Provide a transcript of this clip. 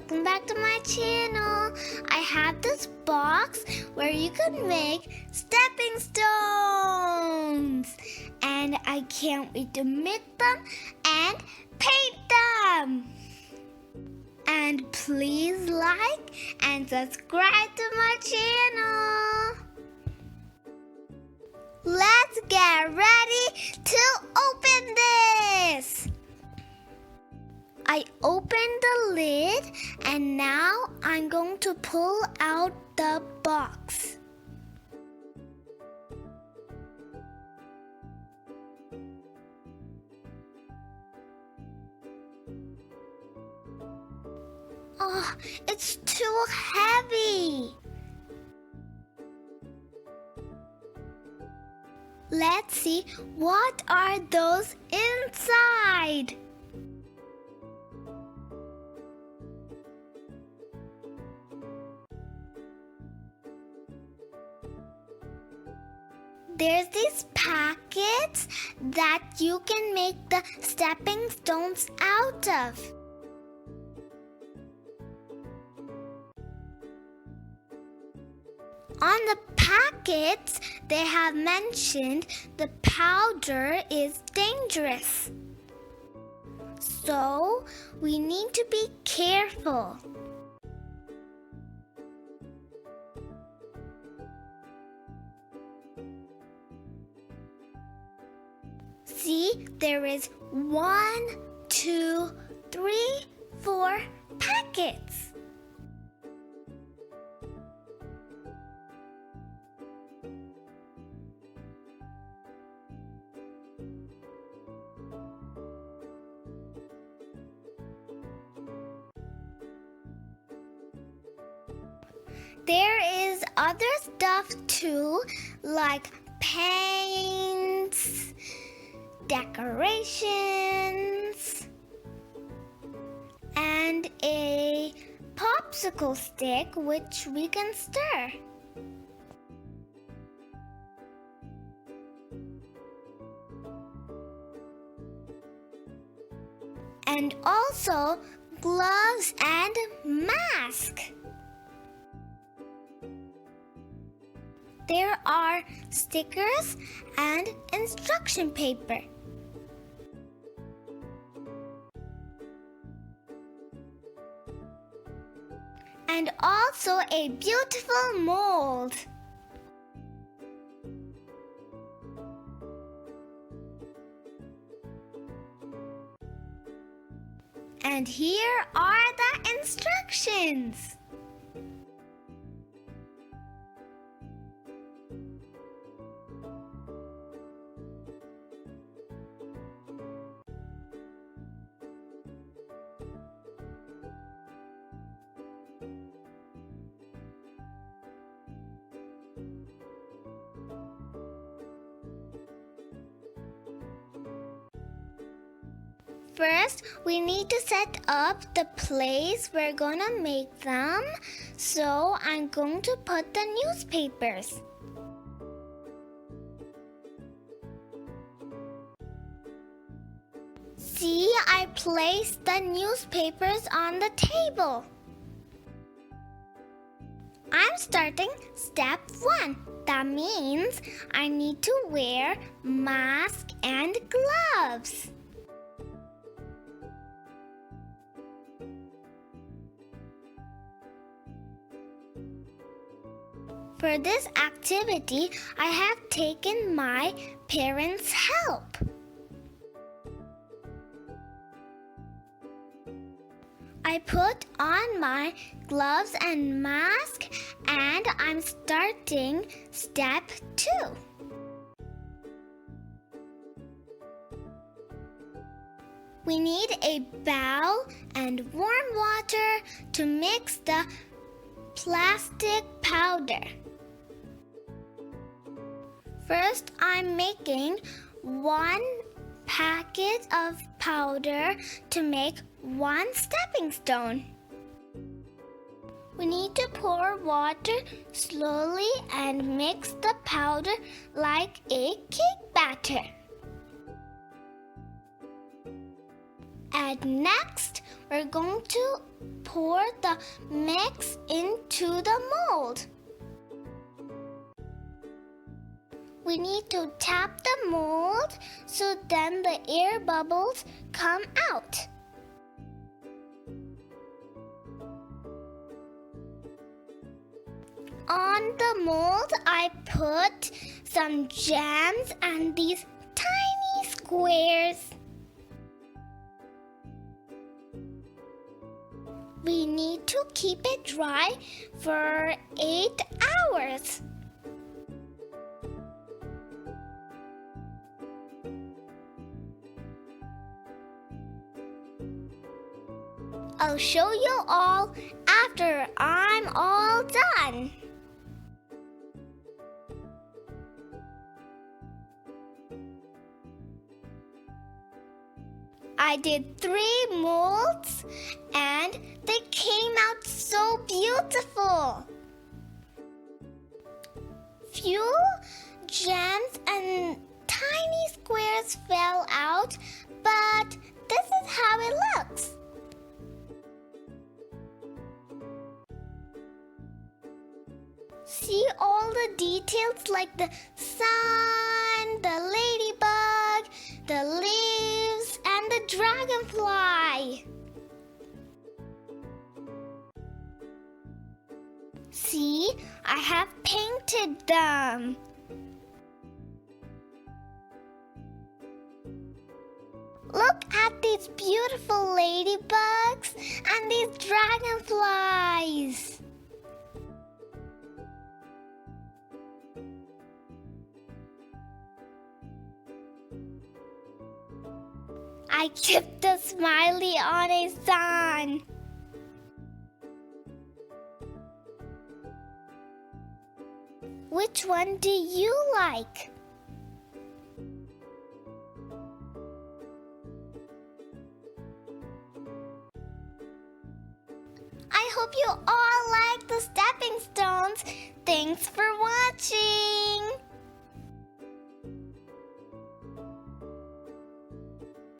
welcome back to my channel. I have this box where you can make stepping stones. And I can't wait to make them and paint them. And please like and subscribe to my channel. Let's get ready to open this. I opened the lid and now I'm going to pull out the box. Oh, it's too heavy. Let's see what are those inside. There's these packets that you can make the stepping stones out of. On the packets, they have mentioned the powder is dangerous. So, we need to be careful. See, there is 1, 2, 3, 4 packets. There is other stuff too, like paints, decorations, and a popsicle stick which we can stir. And also gloves and mask. There are stickers and instruction paper. And also a beautiful mold. And here are the instructions. First, we need to set up the place we're gonna make them. So I'm going to put the newspapers. See, I placed the newspapers on the table. I'm starting step 1. That means I need to wear mask and gloves. For this activity, I have taken my parents' help. I put on my gloves and mask and I'm starting step 2. We need a bowl and warm water to mix the plastic powder. First, I'm making 1 packet of powder to make 1 stepping stone. We need to pour water slowly and mix the powder like a cake batter. And next, we're going to pour the mix into the mold. We need to tap the mold so then the air bubbles come out. On the mold, I put some jams and these tiny squares. We need to keep it dry for 8 hours. I'll show you all after I'm all done. I did 3 molds and they came out so beautiful. Few gems and tiny squares fell out, but this is how it looks. See all the details like the sun, the ladybug, the leaves, and the dragonfly. See, I have painted them. Look at these beautiful ladybugs and these dragonflies. I kept the smiley on a sun. Which one do you like? I hope you all like